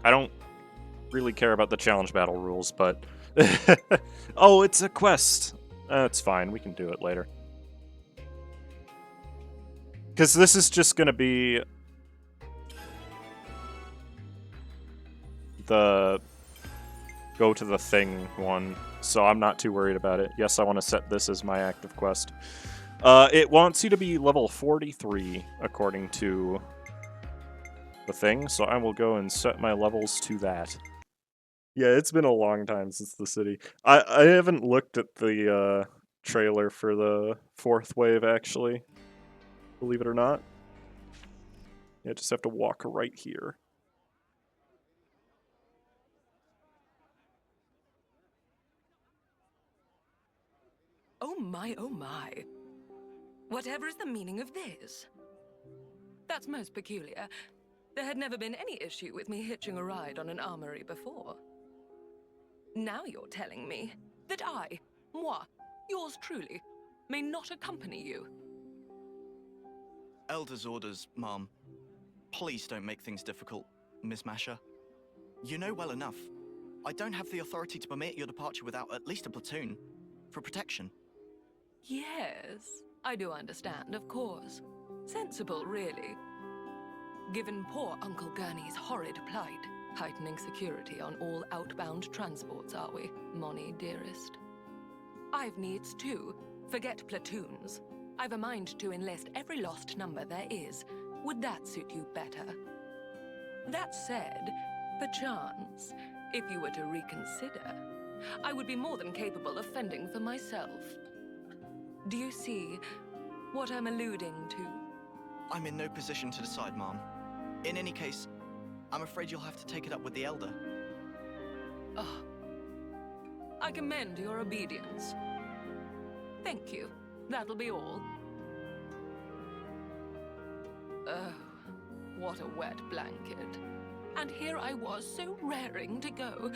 I don't really care about the challenge battle rules, but... Oh, it's a quest! It's fine, we can do it later. Because this is just gonna be... the... go to the thing one, so I'm not too worried about it. Yes, I want to set this as my active quest. It wants you to be level 43, according to the thing, so I will go and set my levels to that. Yeah, it's been a long time since the city. I haven't looked at the trailer for the 4th wave, actually. Believe it or not. Yeah, just have to walk right here. Oh my, oh my. Whatever is the meaning of this? That's most peculiar. There had never been any issue with me hitching a ride on an armory before. Now you're telling me that I, moi, yours truly, may not accompany you. Elder's orders, Mom. Please don't make things difficult, Miss Masher. You know well enough. I don't have the authority to permit your departure without at least a platoon. For protection. Yes, I do understand, of course. Sensible, really. Given poor Uncle Gurney's horrid plight, heightening security on all outbound transports, are we, Moni, dearest? I've needs too. Forget platoons. I've a mind to enlist every lost number there is. Would that suit you better? That said, perchance, if you were to reconsider, I would be more than capable of fending for myself. Do you see what I'm alluding to? I'm in no position to decide, Mom. In any case, I'm afraid you'll have to take it up with the Elder. Oh, I commend your obedience. Thank you. That'll be all. Oh, what a wet blanket. And here I was, so raring to go.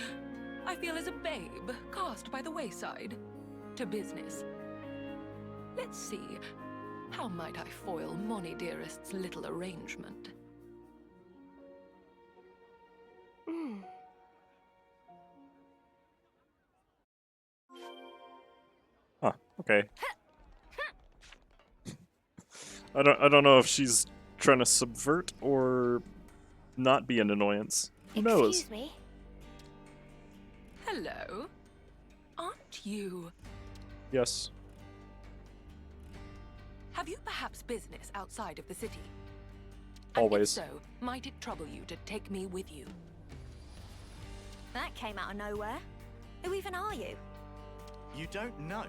I feel as a babe, cast by the wayside. To business. Let's see. How might I foil Moni dearest's little arrangement? Huh, okay. I don't know if she's trying to subvert or not be an annoyance. Who knows? Excuse me? Hello? Aren't you? Yes. Have you perhaps business outside of the city? Always. And if so, might it trouble you to take me with you? That came out of nowhere. Who even are you? You don't know?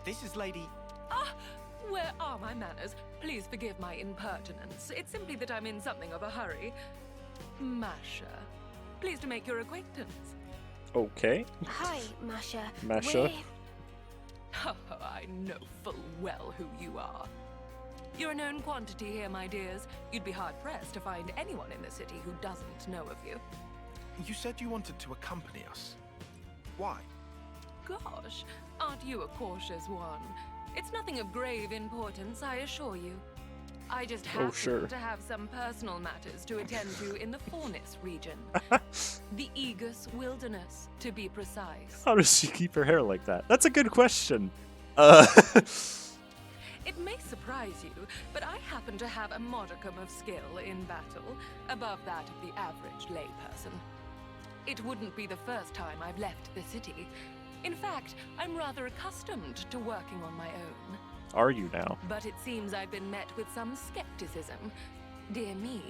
This is Lady... Ah! Where are my manners? Please forgive my impertinence. It's simply that I'm in something of a hurry. Masha. Pleased to make your acquaintance. Okay. Hi, Masha. Masha. Oh, I know full well who you are. You're a known quantity here, my dears. You'd be hard-pressed to find anyone in the city who doesn't know of you. You said you wanted to accompany us. Why? Gosh, aren't you a cautious one? It's nothing of grave importance, I assure you. I just happen to have some personal matters to attend to in the Fornis region. The Aegis Wilderness, to be precise. How does she keep her hair like that? That's a good question. It may surprise you, but I happen to have a modicum of skill in battle, above that of the average layperson. It wouldn't be the first time I've left the city. In fact, I'm rather accustomed to working on my own. Are you now? But it seems I've been met with some skepticism. Dear me.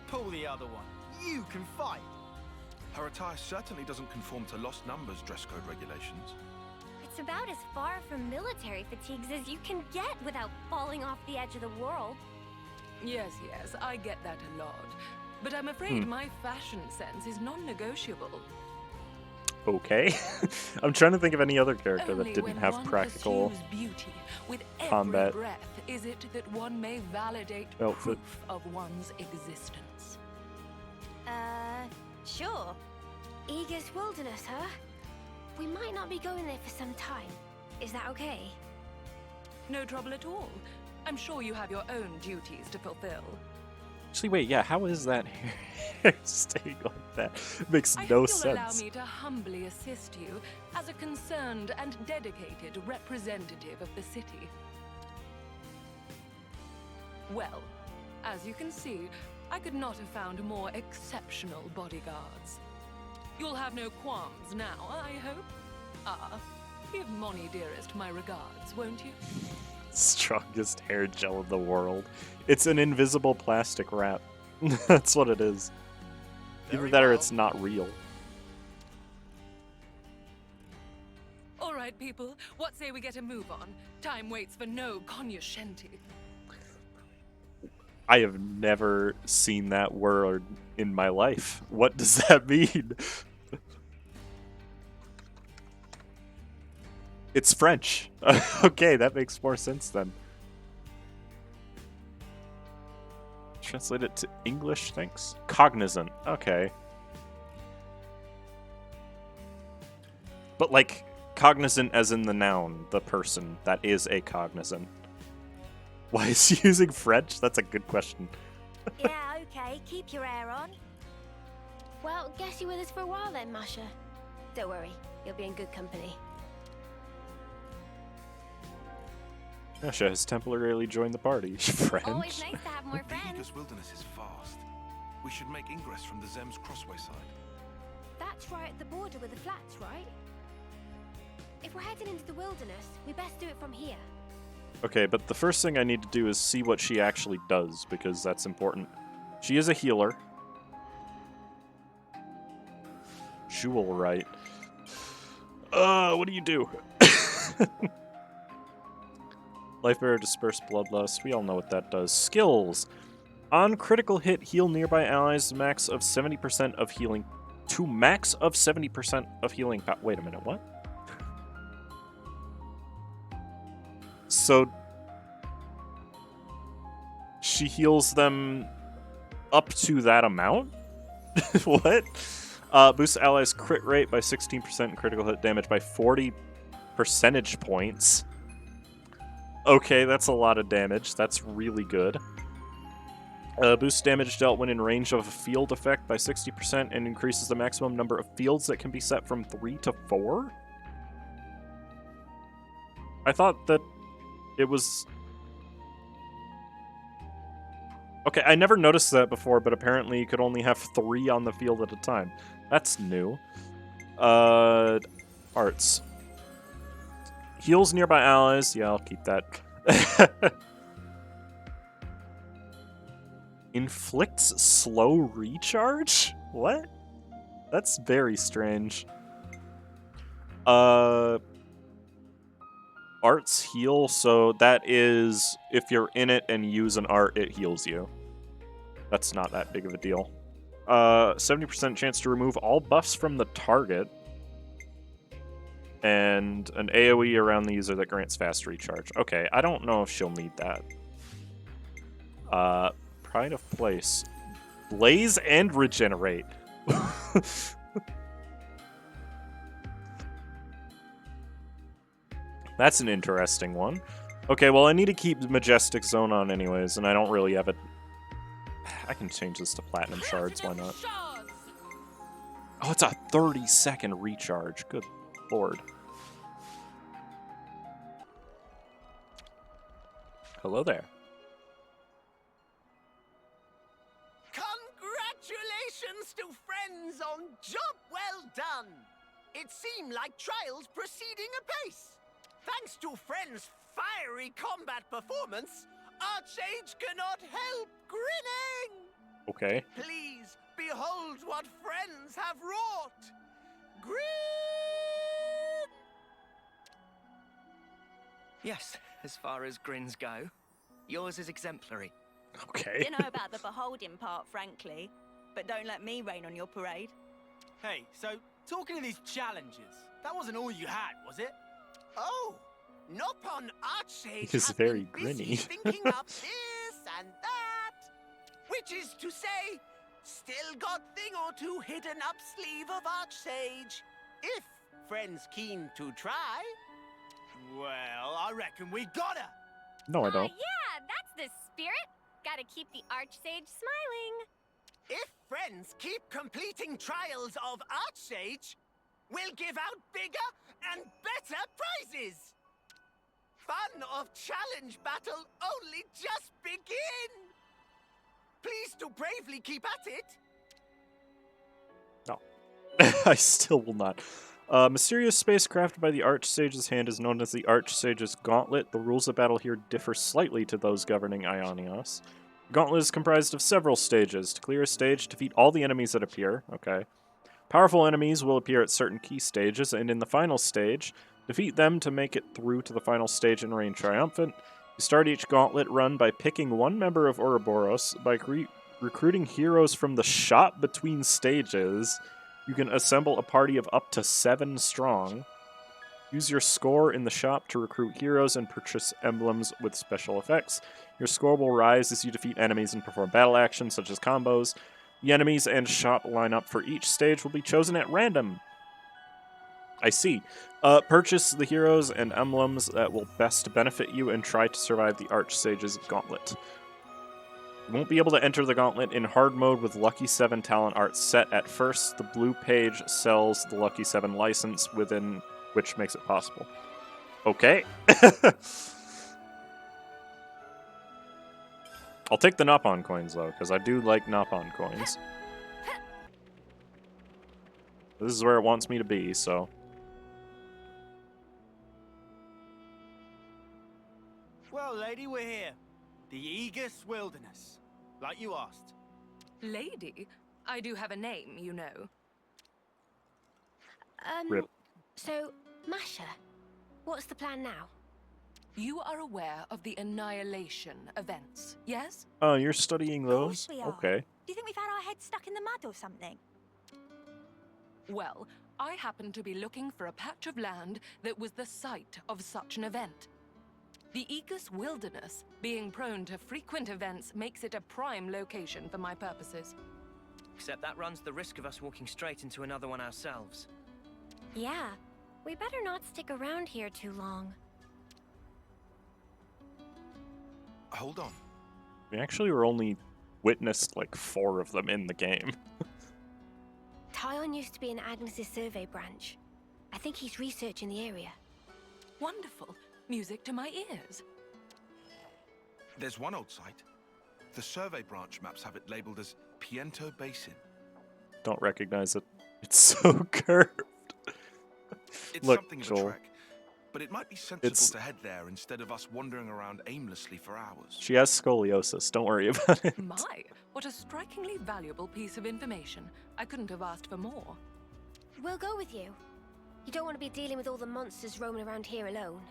Pull the other one. You can fight. Her attire certainly doesn't conform to Lost Numbers dress code regulations. It's about as far from military fatigues as you can get without falling off the edge of the world. Yes, I get that a lot. But I'm afraid my fashion sense is non-negotiable. Okay. I'm trying to think of any other character Only that didn't when have one practical pursues beauty with every combat breath is it that one may validate outfit. proof of one's existence. Sure. Aegis Wilderness, huh? We might not be going there for some time. Is that okay? No trouble at all. I'm sure you have your own duties to fulfill. Actually, wait, yeah, how is that hair staying like that? Makes I no hope you'll allow sense. me to humbly assist you as a concerned and dedicated representative of the city. Well, as you can see, I could not have found more exceptional bodyguards. You'll have no qualms now, I hope. Give Moni dearest my regards, won't you? Strongest hair gel in the world. It's an invisible plastic wrap. That's what it is. Either Very that or well. it's not real. All right, people, what say we get a move on? Time waits for no cognoscenti. I have never seen that word in my life. What does that mean? It's French. Okay, that makes more sense then. Translate it to English, thanks. Cognizant. Okay. But like, cognizant as in the noun, the person that is a cognizant. Why is he using French? That's a good question. Yeah, okay. Keep your hair on. Well, guess you're with us for a while then, Masha. Don't worry. You'll be in good company. Masha has temporarily joined the party. French? Always nice to have more The friends. Aegis Wilderness is vast. We should make ingress from the Zem's Crossway side. That's right at the border with the flats, right? If we're heading into the wilderness, we best do it from here. Okay, but the first thing I need to do is see what she actually does, because that's important. She is a healer. Jewel right. What do you do? Life Bearer, Disperse Bloodlust. We all know what that does. Skills. On critical hit, heal nearby allies max of 70% of healing. To max of 70% of healing. Wait a minute, what? So she heals them up to that amount? What? Boosts allies' crit rate by 16% and critical hit damage by 40 percentage points. Okay, that's a lot of damage. That's really good. Boosts damage dealt when in range of a field effect by 60% and increases the maximum number of fields that can be set from 3 to 4? I thought that it was... Okay, I never noticed that before, but apparently you could only have 3 on the field at a time. That's new. Arts. Heals nearby allies. Yeah, I'll keep that. Inflicts slow recharge? What? That's very strange. Arts heal, so that is if you're in it and use an art, it heals you. That's not that big of a deal. 70% chance to remove all buffs from the target. And an AoE around the user that grants fast recharge. Okay, I don't know if she'll need that. Pride of Place. Blaze and Regenerate. That's an interesting one. Okay, well, I need to keep Majestic Zone on anyways, and I don't really have it. I can change this to Platinum Shards, why not? Oh, it's a 30-second recharge. Good lord. Hello there. Congratulations to friends on job well done. It seemed like trials proceeding apace. Thanks to friends' fiery combat performance, Archage cannot help grinning. Okay. Please behold what friends have wrought. Grin! Yes, as far as grins go, yours is exemplary. Okay. Don't know about the beholding part, frankly, but don't let me rain on your parade. Hey, so talking of these challenges, that wasn't all you had, was it? Oh, Nopon Archage He's has very been busy grinny. thinking up this and that. Which is to say, still got thing or two hidden up sleeve of Archsage. If friends keen to try. Well, I reckon we gotta. No, I don't. Yeah, that's the spirit. gotta keep the Archsage smiling. If friends keep completing trials of Archsage, we'll give out bigger and better prizes! Fun of challenge battle only just begin! Please do bravely keep at it! No. I still will not. Mysterious space crafted by the Archsage's hand is known as the Archsage's Gauntlet. The rules of battle here differ slightly to those governing Ionios. The Gauntlet is comprised of several stages. To clear a stage, defeat all the enemies that appear. Okay. Powerful enemies will appear at certain key stages, and in the final stage, defeat them to make it through to the final stage and reign triumphant. You start each Gauntlet run by picking one member of Ouroboros. By recruiting heroes from the shop between stages, you can assemble a party of up to 7 strong. Use your score in the shop to recruit heroes and purchase emblems with special effects. Your score will rise as you defeat enemies and perform battle actions such as combos. The enemies and shop lineup for each stage will be chosen at random. I see. Purchase the heroes and emblems that will best benefit you and try to survive the Archsage's Gauntlet. You won't be able to enter the Gauntlet in hard mode with Lucky 7 talent art set at first. The blue page sells the Lucky 7 license within which makes it possible. Okay. I'll take the Nopon coins, though, because I do like Nopon coins. This is where it wants me to be, so... Well, lady, we're here. The Aegis Wilderness, like you asked. Lady? I do have a name, you know. Rip. So, Masha, what's the plan now? You are aware of the Annihilation events, yes? Oh, you're studying those? we are. Okay. Do you think we've had our heads stuck in the mud or something? Well, I happen to be looking for a patch of land that was the site of such an event. The Aegis Wilderness, being prone to frequent events, makes it a prime location for my purposes. Except that runs the risk of us walking straight into another one ourselves. Yeah, we better not stick around here too long. Hold on. We actually were only witnessed like 4 of them in the game. Tyon used to be in Agnes's survey branch. I think he's researching the area. Wonderful. Music to my ears. There's one old site. The survey branch maps have it labeled as Piento Basin. Don't recognize it. It's so curved. It's Look, something of Joel. a trek, but it might be sensible It's- to head there instead of us wandering around aimlessly for hours. She has scoliosis. Don't worry about it. My, what a strikingly valuable piece of information. I couldn't have asked for more. We'll go with you. You don't want to be dealing with all the monsters roaming around here alone.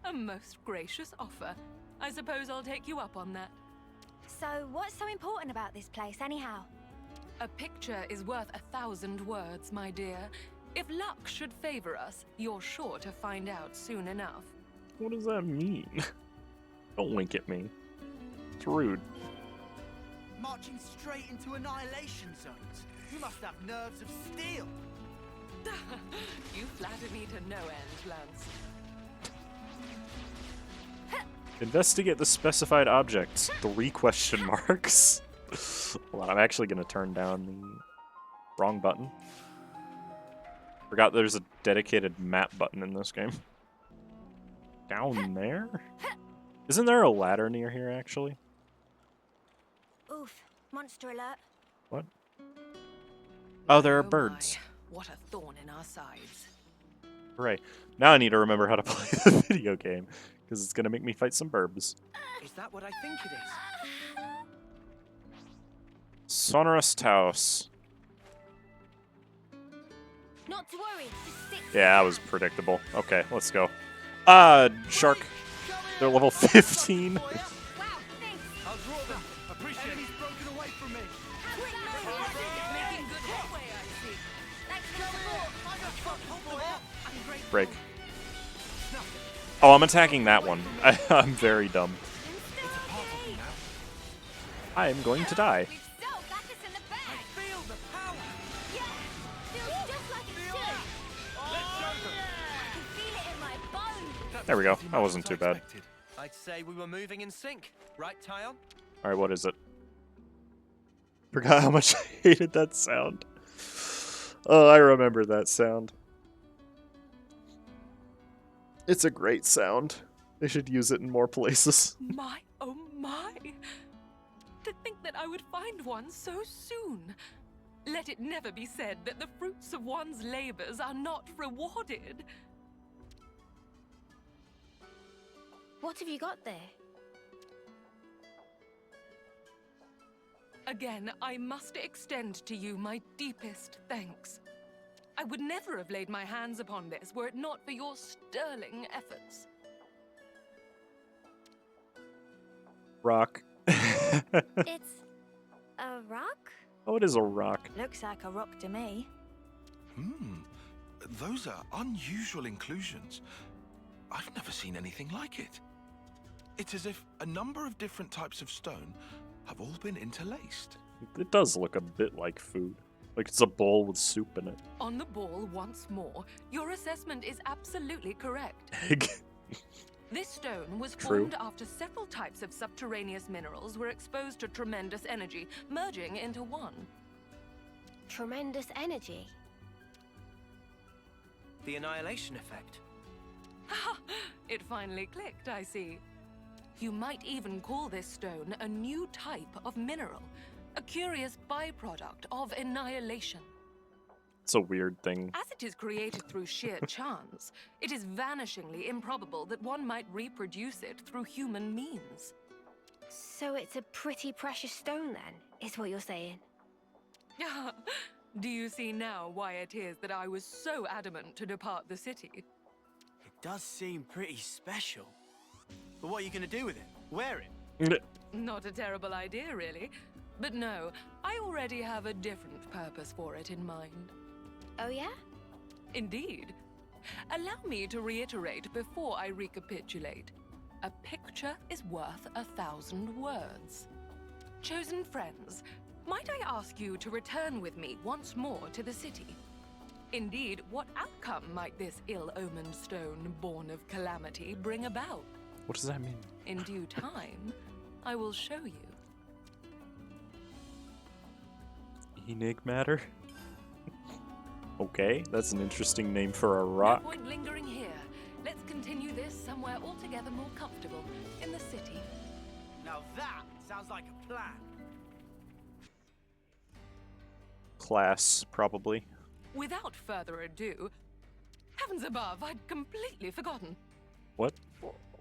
A most gracious offer. I suppose I'll take you up on that. So, what's so important about this place, anyhow? A picture is worth 1,000 words, my dear. If luck should favor us, you're sure to find out soon enough. What does that mean? Don't wink at me. It's rude. Marching straight into annihilation zones. You must have nerves of steel. You flatter me to no end, Lance. Investigate the specified objects. 3 question marks. Hold on, I'm actually going to turn down the wrong button. Forgot there's a dedicated map button in this game. Down there? Isn't there a ladder near here, actually? Oof, monster alert. What? Oh, there are Oh birds. my, what a thorn in our sides. Hooray. Now I need to remember how to play the video game, because it's going to make me fight some burbs. Is that what I think it is? Sonorous Taos. Not to worry, just stick to Yeah, that the was plan. predictable. Okay, let's go. Shark. They're level 15. I'll Wow, thanks. draw them. Appreciate Enemies broken away from me. Quick, Making good headway, I see. thanks for the support. I'm grateful. Break. Oh, I'm attacking that one. I'm very dumb. I am going to die. We've still got this in the bag. Feel the power. Yeah, feels just like it should. Let's show them. I can feel it in my bones. There we go. That wasn't too bad. I'd say we were moving in sync, right, Tyon? All right, what is it? Forgot how much I hated that sound. Oh, I remember that sound. It's a great sound. They should use it in more places. My, oh my! To think that I would find one so soon. Let it never be said that the fruits of one's labors are not rewarded. What have you got there? Again, I must extend to you my deepest thanks. I would never have laid my hands upon this were it not for your sterling efforts. Rock. It's a rock? Oh, it is a rock. Looks like a rock to me. Those are unusual inclusions. I've never seen anything like it. It's as if a number of different types of stone have all been interlaced. It does look a bit like food. Like it's a bowl with soup in it. On the ball once more, your assessment is absolutely correct. Egg. This stone was True. formed after several types of subterraneous minerals were exposed to tremendous energy, merging into one. Tremendous energy. The annihilation effect. Ha! It finally clicked, I see. You might even call this stone a new type of mineral, a curious byproduct of annihilation. It's a weird thing. As it is created through sheer chance, it is vanishingly improbable that one might reproduce it through human means. So it's a pretty precious stone then, is what you're saying? Do you see now why it is that I was so adamant to depart the city? It does seem pretty special. But what are you going to do with it? Wear it? Not a terrible idea, really. But no, I already have a different purpose for it in mind. Oh yeah? Indeed. Allow me to reiterate before I recapitulate. A picture is worth 1,000 words. Chosen friends, might I ask you to return with me once more to the city? Indeed, what outcome might this ill-omened stone, born of calamity, bring about? What does that mean? In due time, I will show you. Enigmatter? Okay, that's an interesting name for a rock. No point lingering here. Let's continue this somewhere altogether more comfortable, in the city. Now that sounds like a plan. Class, probably. Without further ado, heavens above, I'd completely forgotten. What?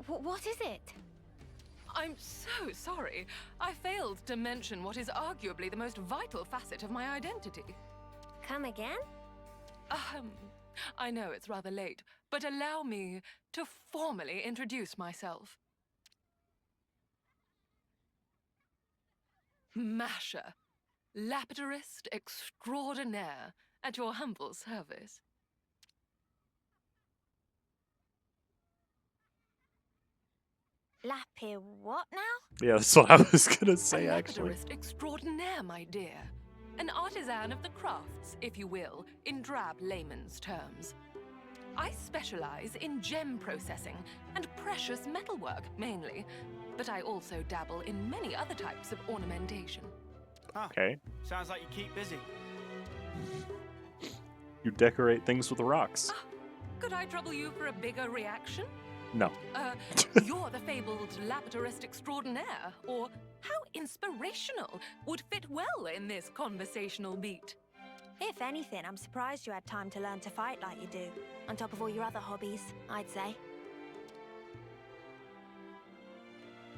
What is it? I'm so sorry. I failed to mention what is arguably the most vital facet of my identity. Come again? I know it's rather late, but allow me to formally introduce myself. Masher, lapidarist extraordinaire, at your humble service. Lapir what now? Yeah, that's what I was gonna say, A actually. lapidarist extraordinaire, my dear. An artisan of the crafts, if you will, in drab layman's terms. I specialize in gem processing and precious metalwork, mainly, but I also dabble in many other types of ornamentation. Okay. Sounds like you keep busy. You decorate things with rocks. Could I trouble you for a bigger reaction? No. You're the fabled lapidarist extraordinaire, or how inspirational would fit well in this conversational beat. If anything, I'm surprised you had time to learn to fight like you do, on top of all your other hobbies, I'd say.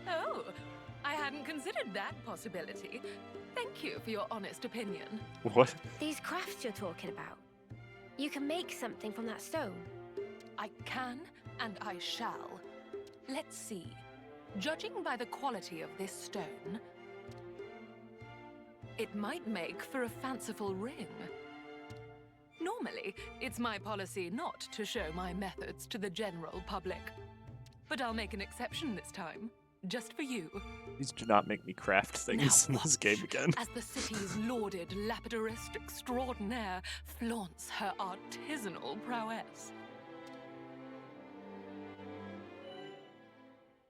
Oh, I hadn't considered that possibility. Thank you for your honest opinion. What? These crafts you're talking about. You can make something from that stone. I can, and I shall. Let's see. Judging by the quality of this stone, it might make for a fanciful ring. Normally, it's my policy not to show my methods to the general public. But I'll make an exception this time, just for you. Please do not make me craft things Now in this watch game again. as the city's lauded lapidarist extraordinaire flaunts her artisanal prowess.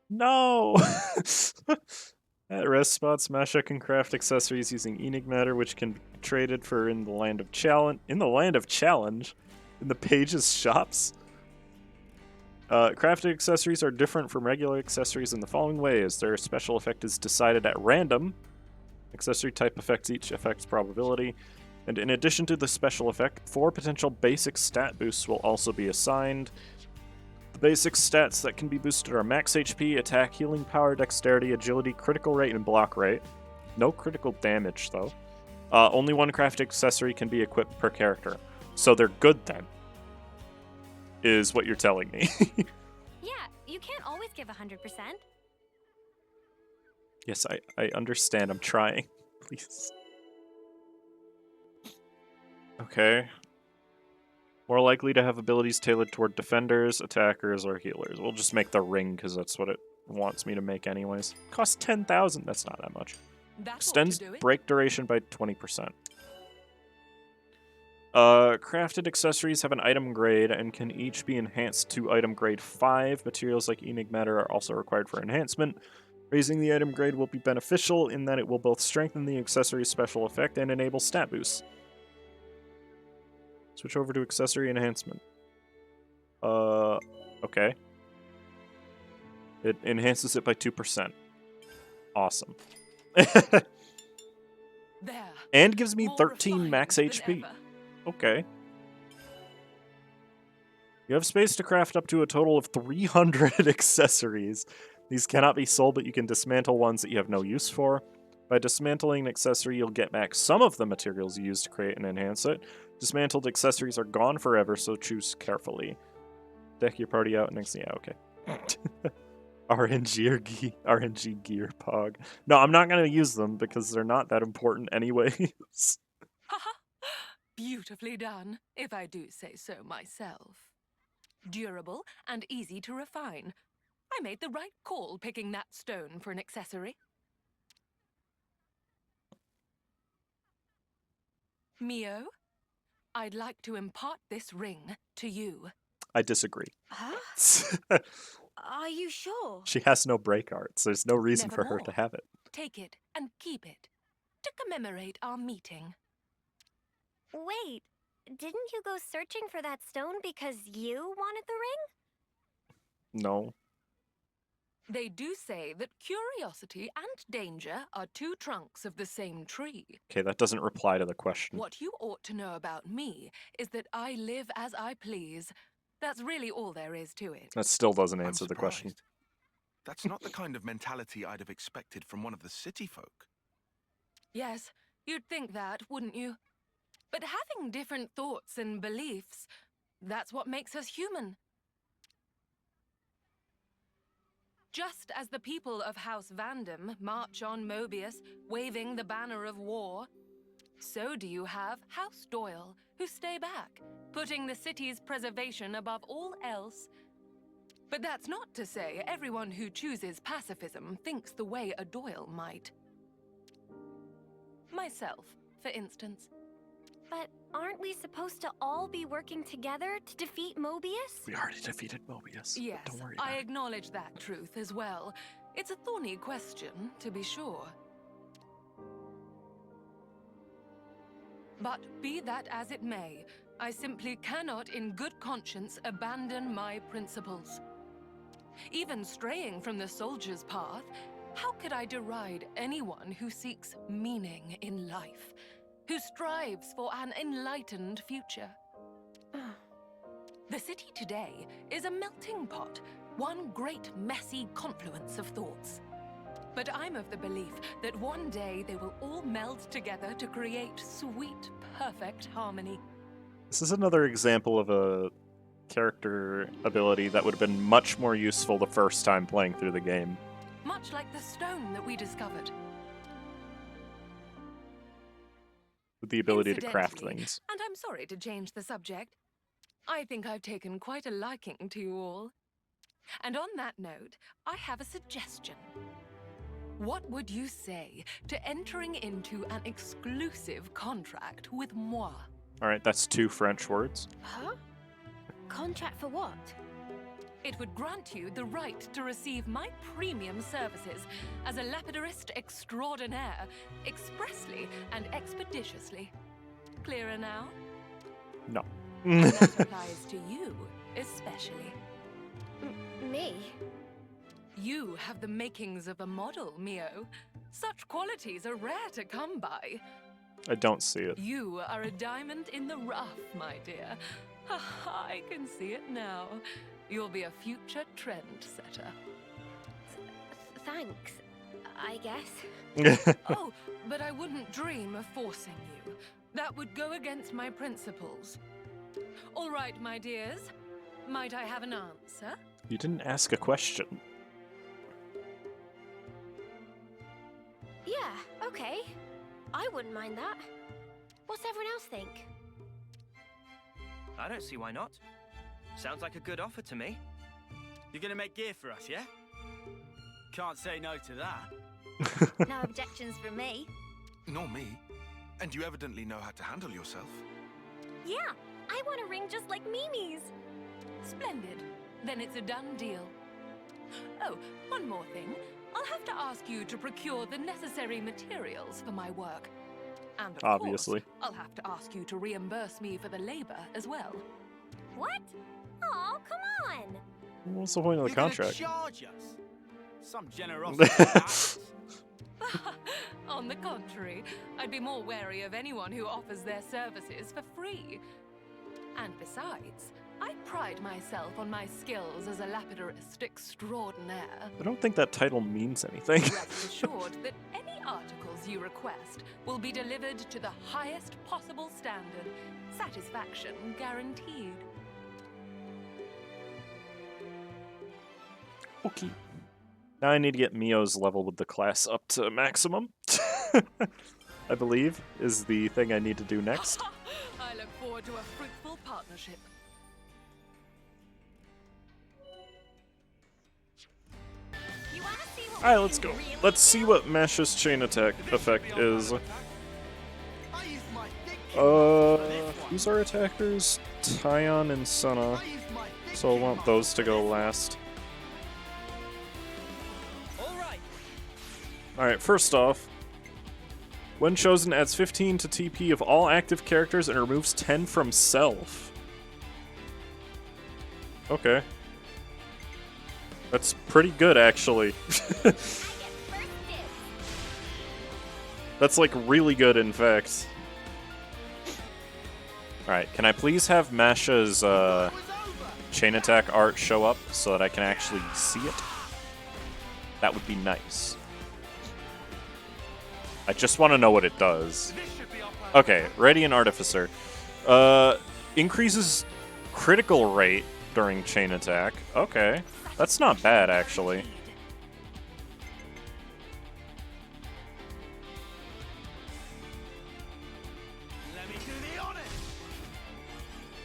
No! At rest spots, Masha can craft accessories using Enig matter, which can be traded for in the land of challenge. In the land of challenge? In the page's shops? Crafted accessories are different from regular accessories in the following ways. Their special effect is decided at random. Accessory type affects each effect's probability. And in addition to the special effect, 4 potential basic stat boosts will also be assigned. The basic stats that can be boosted are max HP, attack, healing power, dexterity, agility, critical rate, and block rate. No critical damage, though. Only one crafted accessory can be equipped per character. So they're good, then, is what you're telling me. Yeah, you can't always give 100%. Yes, I understand. I'm trying. Please. Okay. More likely to have abilities tailored toward defenders, attackers, or healers. We'll just make the ring, because that's what it wants me to make anyways. Costs 10,000. That's not that much. Extends break duration by 20%. Crafted accessories have an item grade and can each be enhanced to item grade 5. Materials like Enig matter are also required for enhancement. Raising the item grade will be beneficial in that it will both strengthen the accessory's special effect and enable stat boosts. Switch over to accessory enhancement. Okay. It enhances it by 2%. Awesome. There. And gives me More 13 refined max than HP. ever. Okay. You have space to craft up to a total of 300 accessories. These cannot be sold, but you can dismantle ones that you have no use for. By dismantling an accessory, you'll get back some of the materials you used to create and enhance it. Dismantled accessories are gone forever, so choose carefully. Deck your party out next. Yeah, okay. RNG gear pog. No, I'm not going to use them because they're not that important anyways. Haha. Beautifully done, if I do say so myself. Durable and easy to refine. I made the right call picking that stone for an accessory. Mio, I'd like to impart this ring to you. I disagree. Huh? Are you sure? She has no break arts. There's no reason for her Nevermore. to have it. Take it and keep it to commemorate our meeting. Wait, didn't you go searching for that stone because you wanted the ring? No. They do say that curiosity and danger are 2 trunks of the same tree. Okay, that doesn't reply to the question. What you ought to know about me is that I live as I please. That's really all there is to it. That still doesn't I'm answer the question. surprised. That's not the kind of mentality I'd have expected from one of the city folk. Yes, you'd think that, wouldn't you? But having different thoughts and beliefs, that's what makes us human. Just as the people of House Vandam march on Mobius, waving the banner of war, so do you have House Doyle, who stay back, putting the city's preservation above all else. But that's not to say everyone who chooses pacifism thinks the way a Doyle might. Myself, for instance. But aren't we supposed to all be working together to defeat Mobius? We already defeated Mobius. Yes, Don't worry I about it. acknowledge that truth as well. It's a thorny question, to be sure. But be that as it may, I simply cannot in good conscience abandon my principles. Even straying from the soldier's path, how could I deride anyone who seeks meaning in life, who strives for an enlightened future? The city today is a melting pot, one great messy confluence of thoughts. But I'm of the belief that one day they will all meld together to create sweet, perfect harmony. This is another example of a character ability that would have been much more useful the first time playing through the game. Much like the stone that we discovered. With the ability to craft Incidentally, things. And I'm sorry to change the subject, I think I've taken quite a liking to you all. And on that note, I have a suggestion. What would you say to entering into an exclusive contract with moi? Alright, that's 2 French words. Huh? Contract for what? It would grant you the right to receive my premium services as a lapidarist extraordinaire, expressly and expeditiously. Clearer now? No. And that applies to you, especially. Me? You have the makings of a model, Mio. Such qualities are rare to come by. I don't see it. You are a diamond in the rough, my dear. I can see it now. You'll be a future trendsetter. Thanks, I guess. Oh, but I wouldn't dream of forcing you. That would go against my principles. All right, my dears. Might I have an answer? You didn't ask a question. Yeah, okay. I wouldn't mind that. What's everyone else think? I don't see why not. Sounds like a good offer to me. You're gonna make gear for us, yeah? Can't say no to that. No objections from me. Nor me. And you evidently know how to handle yourself. Yeah, I want a ring just like Mimi's. Splendid. Then it's a done deal. Oh, one more thing. I'll have to ask you to procure the necessary materials for my work. And of Obviously. course, I'll have to ask you to reimburse me for the labor as well. What? Oh, come on. What's the point of the You're gonna contract? charge us. Some generosity. That. On the contrary, I'd be more wary of anyone who offers their services for free. And besides, I pride myself on my skills as a lapidarist extraordinaire. I don't think that title means anything. Rest assured that any articles you request will be delivered to the highest possible standard. Satisfaction guaranteed. Okay. Now I need to get Mio's level with the class up to maximum. I believe is the thing I need to do next. I look forward to a fruitful partnership. You wanna see what Alright, we let's can go. really Let's see do? what Masha's chain attack effect is. I use my thick skin for this one. Who's our attackers? Tyon and Senna. I use my thick So I skin want muscle those to for go this one. last. All right. Alright, first off, when chosen, adds 15 to TP of all active characters and removes 10 from self. Okay. That's pretty good, actually. I get first dibs. That's like really good, in fact. Alright, can I please have Masha's chain attack art show up so that I can actually see it? That would be nice. I just want to know what it does. Okay, Radiant Artificer. Increases critical rate during chain attack. Okay, that's not bad, actually. Let me do the honors.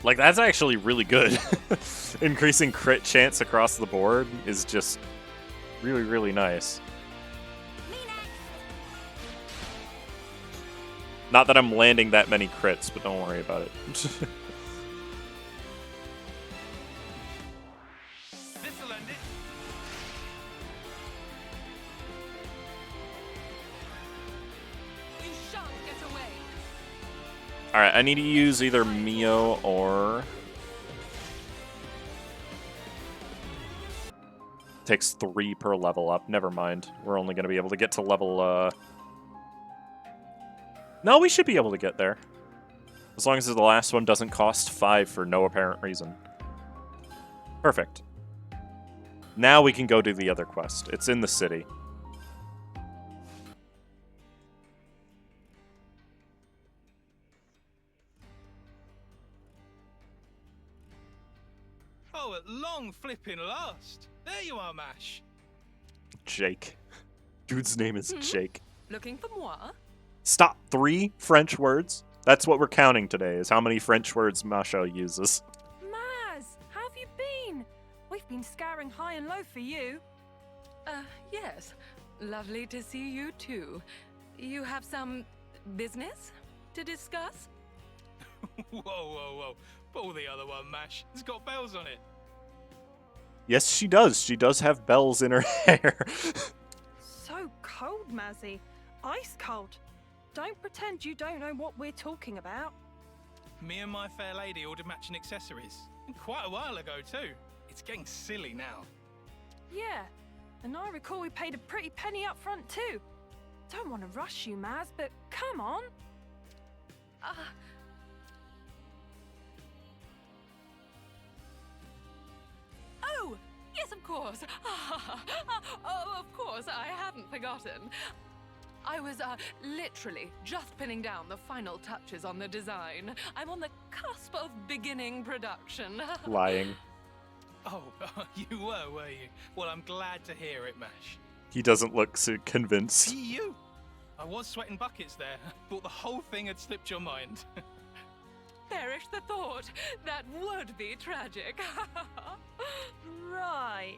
Like, that's actually really good. Increasing crit chance across the board is just really, really nice. Me next. Not that I'm landing that many crits, but don't worry about it. This'll end it. You shan't get away. Alright, I need to use either Mio or... Takes 3 per level up. Never mind. We're only going to be able to get to level, No, we should be able to get there. As long as the last one doesn't cost 5 for no apparent reason. Perfect. Now we can go do the other quest. It's in the city. Oh, at long flipping last. There you are, Mash. Jake. Dude's name is Jake. Looking for moi? Stop. 3 French words. That's what we're counting today, is how many French words Masha uses. Maz, how have you been? We've been scouring high and low for you. Yes. Lovely to see you too. You have some business to discuss? Whoa, whoa, whoa. Pull the other one, Mash. It's got bells on it. Yes, she does. She does have bells in her hair. So cold, Mazzy. Ice cold. Don't pretend you don't know what we're talking about. Me and my fair lady ordered matching accessories. Quite a while ago, too. It's getting silly now. Yeah, and I recall we paid a pretty penny up front too. Don't want to rush you, Maz, but come on. Oh, yes, of course. Oh, of course, I hadn't forgotten. I was literally just pinning down the final touches on the design. I'm on the cusp of beginning production. Lying. Oh, you were you? Well, I'm glad to hear it, Mash. He doesn't look so convinced. See you? I was sweating buckets there. Thought the whole thing had slipped your mind. Perish the thought. That would be tragic. Right.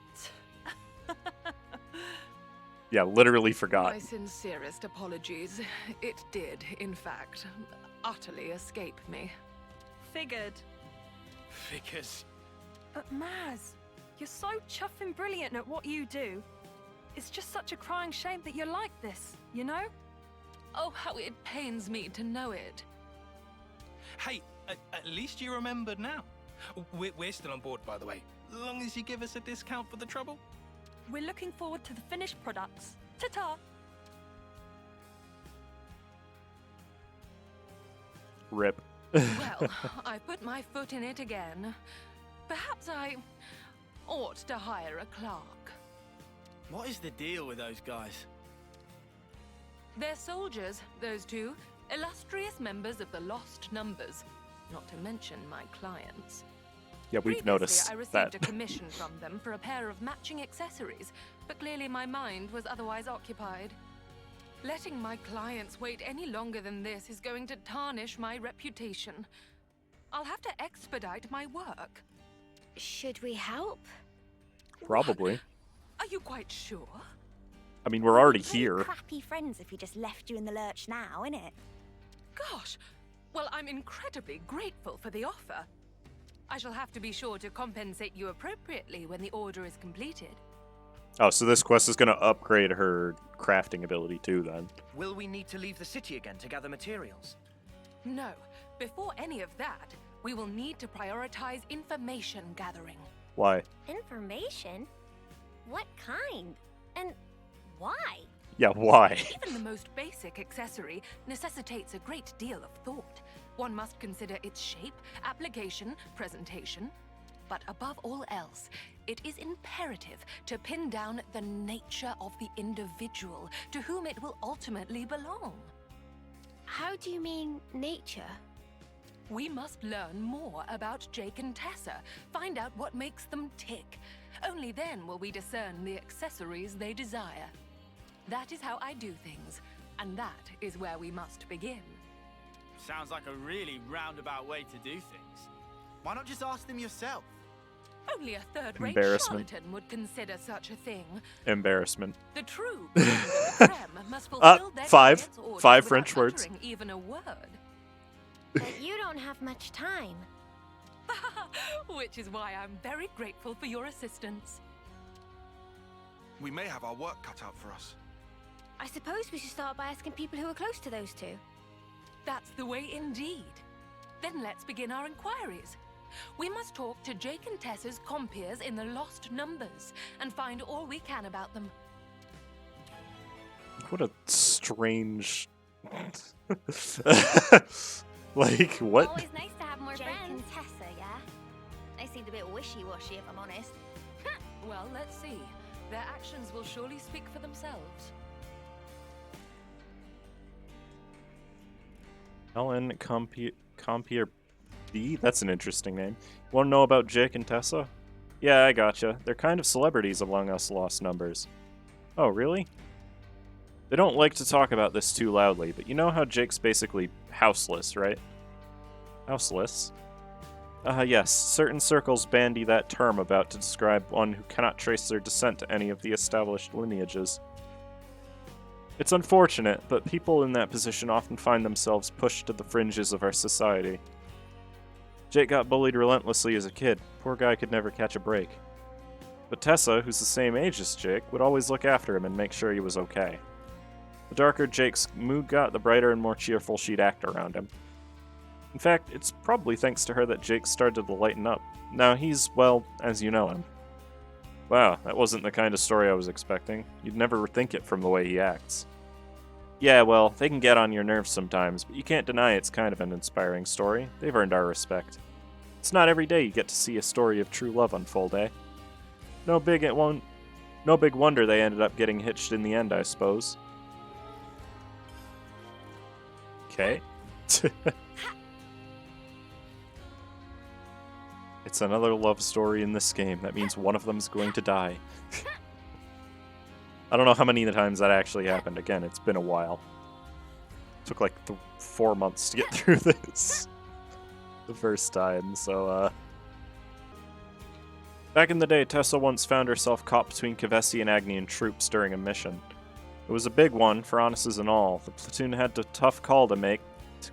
Yeah, literally forgot. My sincerest apologies. It did, in fact, utterly escape me. Figured. Figures. But Maz, you're so chuffing brilliant at what you do. It's just such a crying shame that you're like this, you know? Oh, how it pains me to know it. Hey, at least you remembered now. We're still on board, by the way. As long as you give us a discount for the trouble. We're looking forward to the finished products. Ta-ta! Rip. Well, I put my foot in it again. Perhaps I ought to hire a clerk. What is the deal with those guys? They're soldiers, those two. Illustrious members of the Lost Numbers. Not to mention my clients. Yeah, we've Previously, noticed I received that. a commission from them for a pair of matching accessories, but clearly my mind was otherwise occupied. Letting my clients wait any longer than this is going to tarnish my reputation. I'll have to expedite my work. Should we help? Probably. Are you quite sure? I mean, we're already Pretty here. crappy friends if we just left you in the lurch now, innit? Gosh, well, I'm incredibly grateful for the offer. I shall have to be sure to compensate you appropriately when the order is completed. Oh, so this quest is going to upgrade her crafting ability too, then. Will we need to leave the city again to gather materials? No, before any of that, we will need to prioritize information gathering. Why? Information? What kind? And why? Yeah, why? Even the most basic accessory necessitates a great deal of thought. One must consider its shape, application, presentation. But above all else, it is imperative to pin down the nature of the individual to whom it will ultimately belong. How do you mean, nature? We must learn more about Jake and Tessa, find out what makes them tick. Only then will we discern the accessories they desire. That is how I do things, and that is where we must begin. Sounds like a really roundabout way to do things. Why not just ask them yourself? Only a third-rate Embarrassment. charlatan would consider such a thing. Embarrassment. The true creme de la creme must fulfill their five. client's orders 5 without French words. uttering even a word. But you don't have much time. Which is why I'm very grateful for your assistance. We may have our work cut out for us. I suppose we should start by asking people who are close to those two. That's the way indeed. Then let's begin our inquiries. We must talk to Jake and Tessa's compeers in the Lost Numbers and find all we can about them. What a strange... like, what? Always nice to have more Jake friends. and Tessa, yeah? They seemed a bit wishy-washy, if I'm honest. Well, let's see. Their actions will surely speak for themselves. Ellen Compier B? That's an interesting name. Want to know about Jake and Tessa? Yeah, I gotcha. They're kind of celebrities among us Lost Numbers. Oh, really? They don't like to talk about this too loudly, but you know how Jake's basically houseless, right? Houseless? Yes. Certain circles bandy that term about to describe one who cannot trace their descent to any of the established lineages. It's unfortunate, but people in that position often find themselves pushed to the fringes of our society. Jake got bullied relentlessly as a kid. Poor guy could never catch a break. But Tessa, who's the same age as Jake, would always look after him and make sure he was okay. The darker Jake's mood got, the brighter and more cheerful she'd act around him. In fact, it's probably thanks to her that Jake started to lighten up. Now he's, well, as you know him. Wow, that wasn't the kind of story I was expecting. You'd never think it from the way he acts. Yeah, well, they can get on your nerves sometimes, but you can't deny it's kind of an inspiring story. They've earned our respect. It's not every day you get to see a story of true love unfold, eh? No big wonder they ended up getting hitched in the end, I suppose. Okay. It's another love story in this game. That means one of them's going to die. I don't know how many times that actually happened. Again, it's been a while. It took like 4 months to get through this. The first time, so, Back in the day, Tessa once found herself caught between Kevesi and Agnian troops during a mission. It was a big one, for Honest's and all. The platoon had a tough call to make,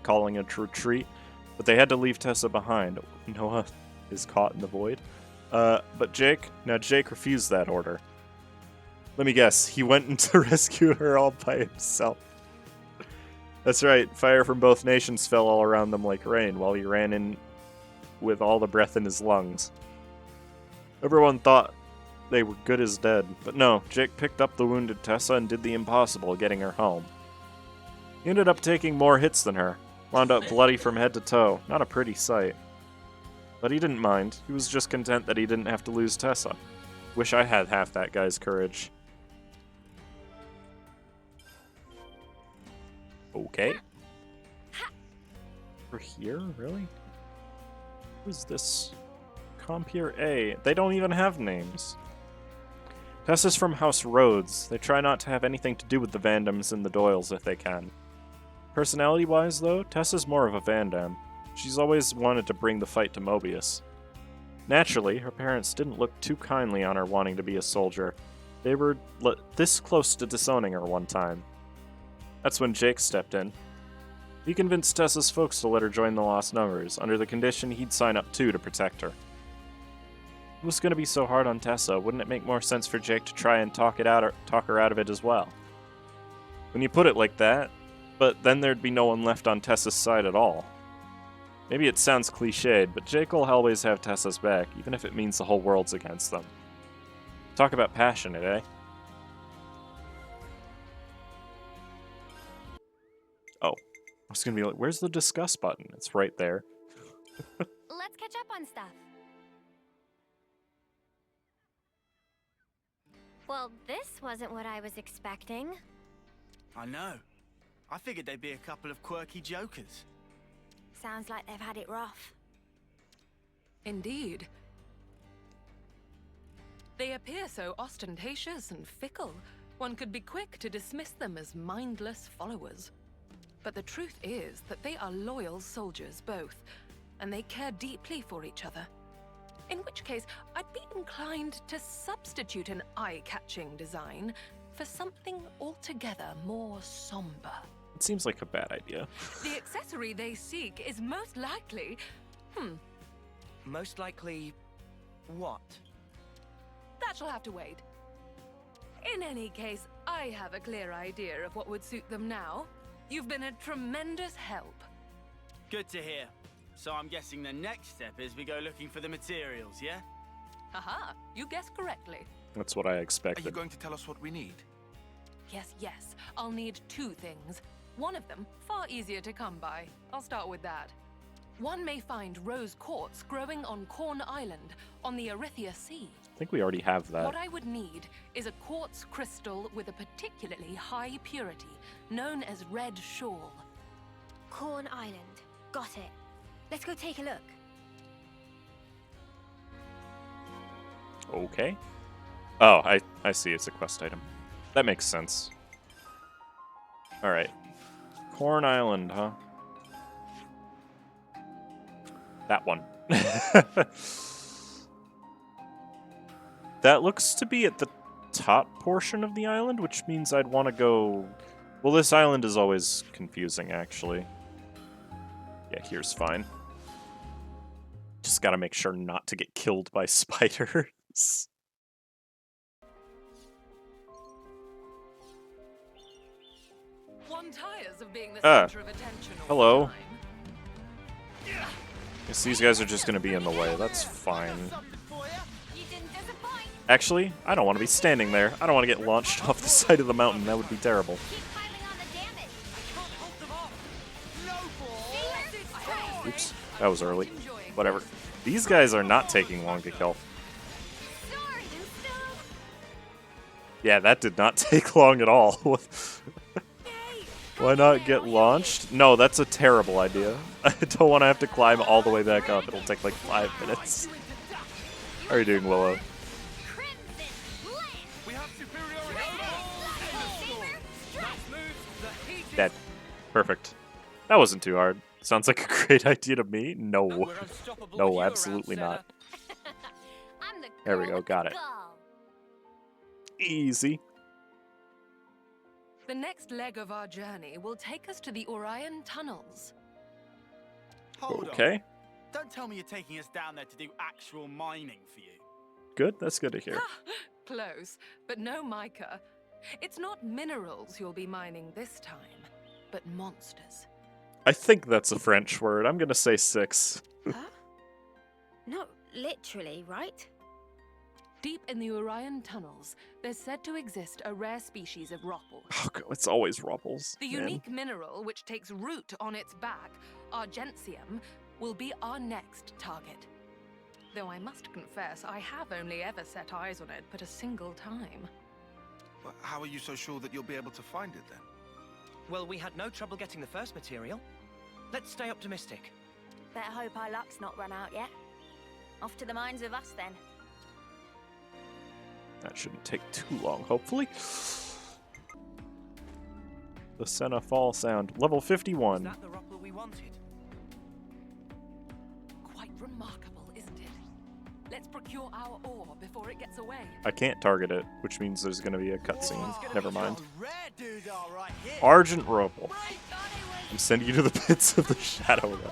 calling a retreat, but they had to leave Tessa behind. Noah is caught in the void. But Jake refused that order. Let me guess, he went in to rescue her all by himself. That's right, fire from both nations fell all around them like rain, while he ran in with all the breath in his lungs. Everyone thought they were good as dead, but no, Jake picked up the wounded Tessa and did the impossible, getting her home. He ended up taking more hits than her, wound up bloody from head to toe, not a pretty sight. But he didn't mind, he was just content that he didn't have to lose Tessa. Wish I had half that guy's courage. Okay. We're here? Really? Who's this? Compier A. They don't even have names. Tessa's from House Rhodes. They try not to have anything to do with the Vandams and the Doyles if they can. Personality-wise, though, Tessa's more of a Vandam. She's always wanted to bring the fight to Mobius. Naturally, her parents didn't look too kindly on her wanting to be a soldier. They were this close to disowning her one time. That's when Jake stepped in. He convinced Tessa's folks to let her join the Lost Numbers, under the condition he'd sign up too to protect her. It was going to be so hard on Tessa, wouldn't it make more sense for Jake to try and talk her out of it as well? When you put it like that, but then there'd be no one left on Tessa's side at all. Maybe it sounds cliched, but Jake will always have Tessa's back, even if it means the whole world's against them. Talk about passionate, eh? Oh, I was gonna be like, where's the discuss button? It's right there. Let's catch up on stuff. Well, this wasn't what I was expecting. I know. I figured they'd be a couple of quirky jokers. Sounds like they've had it rough. Indeed. They appear so ostentatious and fickle, one could be quick to dismiss them as mindless followers. But the truth is that they are loyal soldiers both, and they care deeply for each other. In which case, I'd be inclined to substitute an eye-catching design for something altogether more somber. It seems like a bad idea. The accessory they seek is most likely... Most likely... what? That shall have to wait. In any case, I have a clear idea of what would suit them now. You've been a tremendous help. Good to hear. So I'm guessing the next step is we go looking for the materials, yeah? Haha, you guessed correctly. That's what I Are expected. you going to tell us what we need? Yes, I'll need 2 things. One of them, far easier to come by. I'll start with that. One may find rose quartz growing on Corn Island, on the Erythia Sea. I think we already have that. What I would need is a quartz crystal with a particularly high purity, known as Red Shawl. Corn Island. Got it. Let's go take a look. Okay. Oh, I see. It's a quest item. That makes sense. Alright. Corn Island, huh? That one. That looks to be at the top portion of the island, which means I'd want to go... Well, this island is always confusing, actually. Yeah, here's fine. Just gotta make sure not to get killed by spiders. One tires of being the center of attention all hello. the time. Guess these guys are just gonna be in the way. That's fine. You didn't disappoint. Actually, I don't want to be standing there. I don't want to get launched off the side of the mountain. That would be terrible. Keep piling on the damage. Oops, that was early. Whatever. These guys are not taking long to kill. Sword and stuff. Yeah, that did not take long at all. Why not get launched? No, that's a terrible idea. I don't want to have to climb all the way back up. It'll take like 5 minutes. How are you doing, Willow? Dead. Perfect. That wasn't too hard. Sounds like a great idea to me. No. No, absolutely not. I'm the There we girl go, with got the it. gall. Easy. The next leg of our journey will take us to the Orion tunnels. Hold Okay. on. Don't tell me you're taking us down there to do actual mining for you. Good. That's good to hear. Close, but no mica. It's not minerals you'll be mining this time, but monsters. I think that's a French word. I'm gonna say 6. Huh? No, literally, right? Deep in the Orion tunnels, there's said to exist a rare species of ropple. Oh, God, it's always Rupples. The man. unique mineral which takes root on its back, argentium, will be our next target. Though I must confess, I have only ever set eyes on it but a single time. But how are you so sure that you'll be able to find it then? Well, we had no trouble getting the first material. Let's stay optimistic. Better hope our luck's not run out yet. Off to the mines with us then. That shouldn't take too long, hopefully. The Senna Fall Sound. Level 51. Is that the Ropple we wanted? Quite remarkable, isn't it? Let's procure our ore before it gets away. I can't target it, which means there's going to be a cutscene. Never mind. Rare doodah right here. Argent Ropple. I'm sending you to the pits of the shadow realm.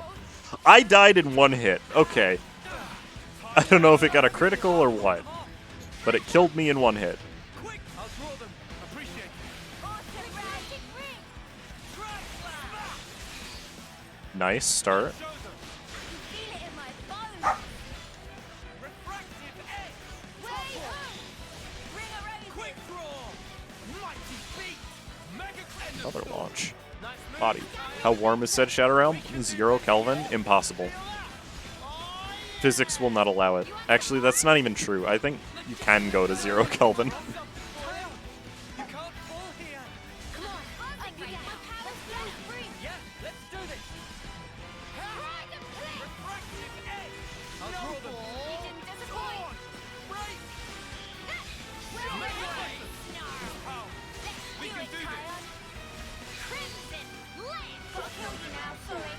I died in 1 hit. Okay. I don't know if it got a critical or what, but it killed me in 1 hit. Quick, I'll draw them. Appreciate it. Nice start. Show them. Feel it in my bones. Refractive edge. Way up. Bring a rose. Quick draw. Mighty beat. Mega Another launch. Nice move. Body. How warm is said Shadow Realm? 0 Kelvin? Impossible. Physics will not allow it. Actually, that's not even true. I think you can go to 0 Kelvin. You can't fall here. Come on. I can get my powers flowing free. Yeah, let's do this. Try to play. Refractive edge. I'll draw them. You didn't disappoint. Break. We're on Make the way. Snarl. We can do this. Crimson Land. Got to kill you now, sorry.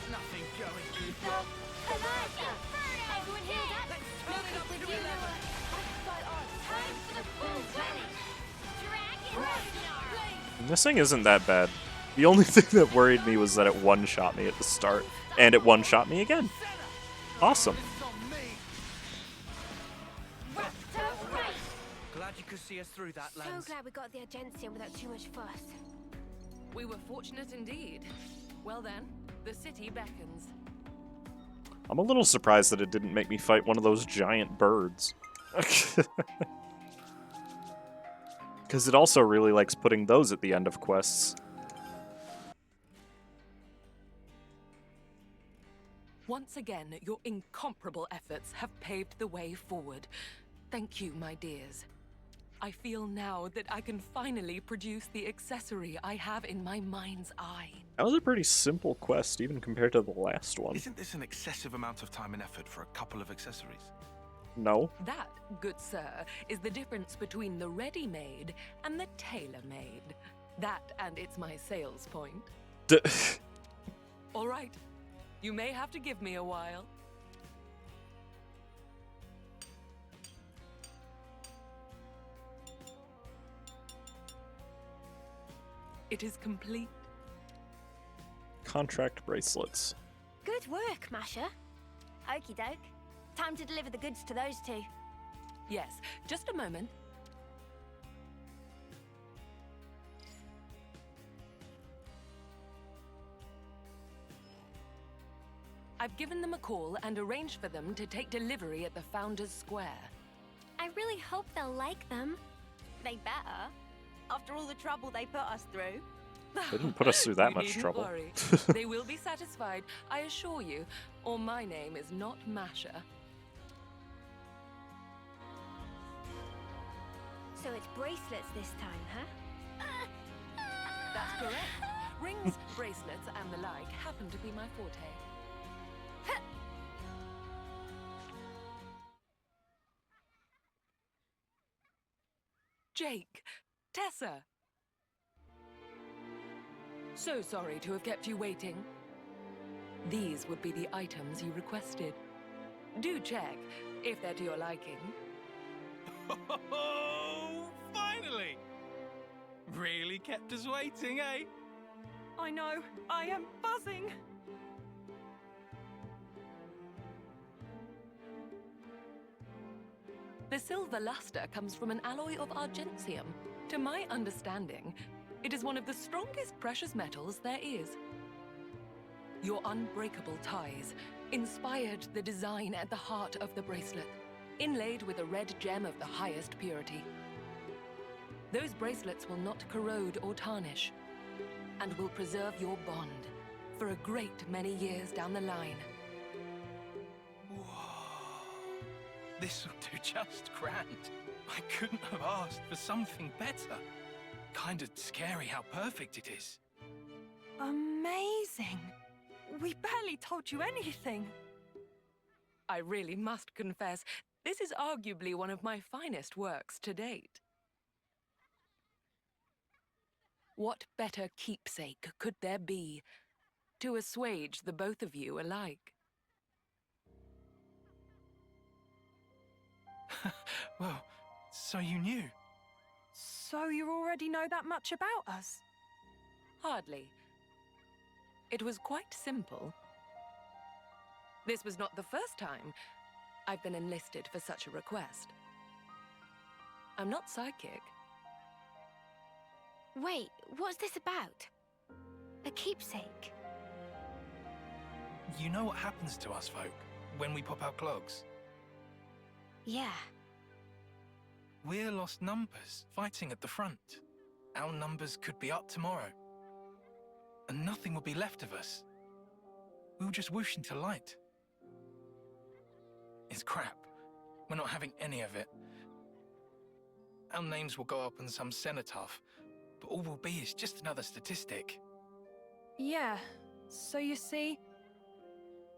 Nothing going. Elijah. Everyone healed up. No good with you. Time for the full finish. Dragon Snarl. This thing isn't that bad. The only thing that worried me was that it one-shot me at the start, and it one-shot me again. Awesome. It's on me. Glad you could see us through that, So Lance. glad we got the Argentium without too much fuss. We were fortunate indeed. Well then, the city beckons. I'm a little surprised that it didn't make me fight one of those giant birds. Because it also really likes putting those at the end of quests. Once again, your incomparable efforts have paved the way forward. Thank you, my dears. I feel now that I can finally produce the accessory I have in my mind's eye. That was a pretty simple quest, even compared to the last one. Isn't this an excessive amount of time and effort for a couple of accessories? No. That, good sir, is the difference between the ready-made and the tailor-made. That, and it's my sales point. All right. You may have to give me a while. It is complete. Contract bracelets. Good work, Masha. Okie doke. Time to deliver the goods to those two. Yes, just a moment. I've given them a call and arranged for them to take delivery at the Founders Square. I really hope they'll like them. They better. After all the trouble they put us through. They didn't put us through that You much needn't trouble. worry. They will be satisfied, I assure you, or my name is not Masha. So it's bracelets this time, huh? That's correct. Rings, bracelets, and the like happen to be my forte. Jake, Tessa. So sorry to have kept you waiting. These would be the items you requested. Do check if they're to your liking. Oh, finally! Really kept us waiting, eh? I know, I am buzzing. The silver luster comes from an alloy of argentium. To my understanding, it is one of the strongest precious metals there is. Your unbreakable ties inspired the design at the heart of the bracelet, inlaid with a red gem of the highest purity. Those bracelets will not corrode or tarnish, and will preserve your bond for a great many years down the line. Whoa. This'll do just grand. I couldn't have asked for something better. Kinda scary how perfect it is. Amazing. We barely told you anything. I really must confess, this is arguably one of my finest works to date. What better keepsake could there be to assuage the both of you alike? Well, so you knew. So you already know that much about us? Hardly. It was quite simple. This was not the first time I've been enlisted for such a request. I'm not psychic. Wait, what's this about? A keepsake? You know what happens to us folk when we pop our clogs? Yeah. We're lost numbers fighting at the front. Our numbers could be up tomorrow. And nothing will be left of us. We'll just whoosh into light. It's crap. We're not having any of it. Our names will go up on some cenotaph, but all we'll be is just another statistic. Yeah, so you see,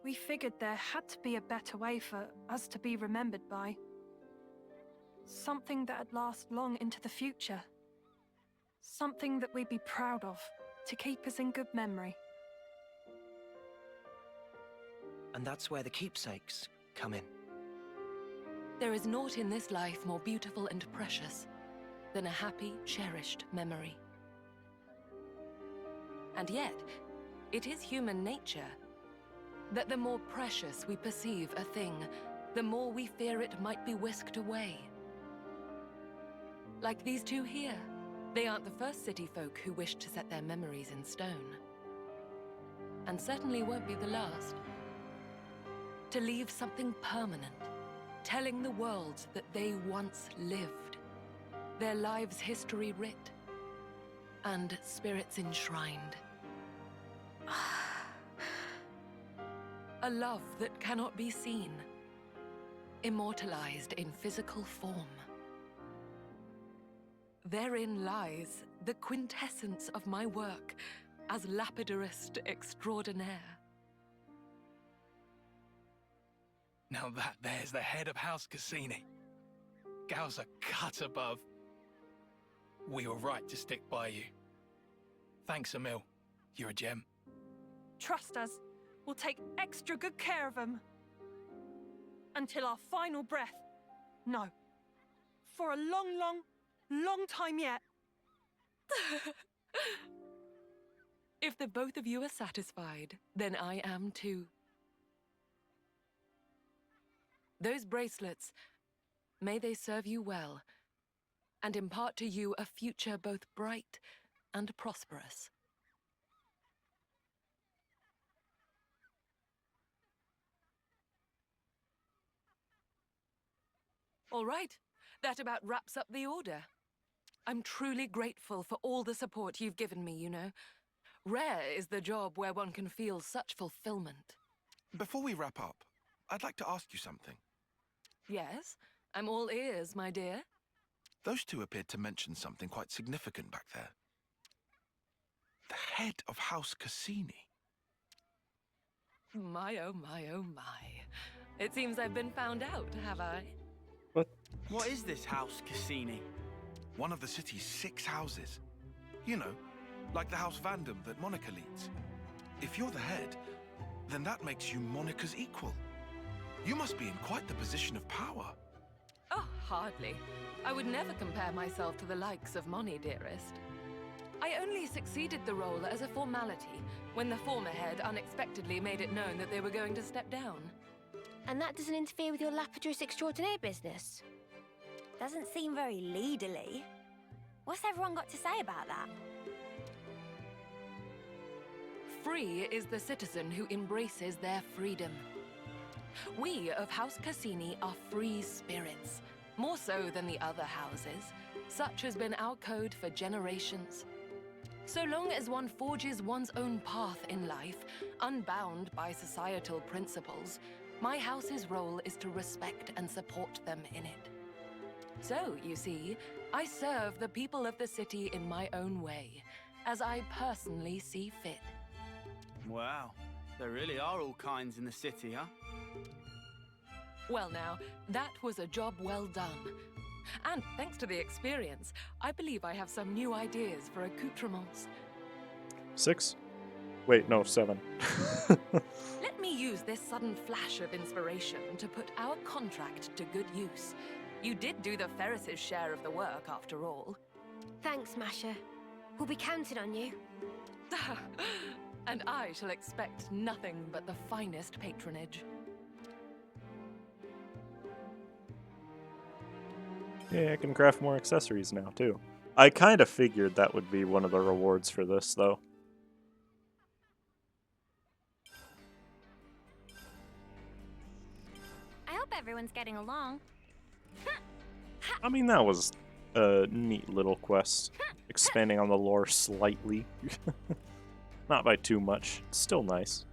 we figured there had to be a better way for us to be remembered by. Something that'd last long into the future. Something that we'd be proud of, to keep us in good memory. And that's where the keepsakes come in. There is naught in this life more beautiful and precious than a happy, cherished memory. And yet, it is human nature that the more precious we perceive a thing, the more we fear it might be whisked away. Like these two here. They aren't the first city folk who wish to set their memories in stone. And certainly won't be the last. To leave something permanent, telling the world that they once lived, their lives' history writ, and spirits enshrined. A love that cannot be seen, immortalized in physical form. Therein lies the quintessence of my work as lapidarist extraordinaire. Now there's the head of House Cassini. Gal's a cut above. We were right to stick by you. Thanks, Emil. You're a gem. Trust us, we'll take extra good care of them. Until our final breath. No. For a long time yet. If the both of you are satisfied, then I am too. Those bracelets, may they serve you well, and impart to you a future both bright and prosperous. All right, that about wraps up the order. I'm truly grateful for all the support you've given me, you know. Rare is the job where one can feel such fulfillment. Before we wrap up, I'd like to ask you something. Yes, I'm all ears, my dear. Those two appeared to mention something quite significant back there. The head of House Cassini. My, oh my, oh my. It seems I've been found out, have I? What is this House Cassini? One of the city's 6 houses. You know, like the House Vandam that Monica leads. If you're the head, then that makes you Monica's equal. You must be in quite the position of power. Oh, hardly. I would never compare myself to the likes of Moni, dearest. I only succeeded the role as a formality when the former head unexpectedly made it known that they were going to step down. And that doesn't interfere with your lapidress extraordinaire business? Doesn't seem very leaderly. What's everyone got to say about that? Free is the citizen who embraces their freedom. We of House Cassini are free spirits, more so than the other houses. Such has been our code for generations. So long as one forges one's own path in life, unbound by societal principles, my house's role is to respect and support them in it. So, you see, I serve the people of the city in my own way, as I personally see fit. Wow, there really are all kinds in the city, huh? Well now, that was a job well done. And thanks to the experience, I believe I have some new ideas for accoutrements. 6? Wait, no, 7. Let me use this sudden flash of inspiration to put our contract to good use. You did do the Ferris's share of the work, after all. Thanks, Masha. We'll be counting on you. And I shall expect nothing but the finest patronage. Yeah, I can craft more accessories now, too. I kind of figured that would be one of the rewards for this, though. I hope everyone's getting along. I mean, that was a neat little quest. Expanding on the lore slightly. Not by too much. Still nice.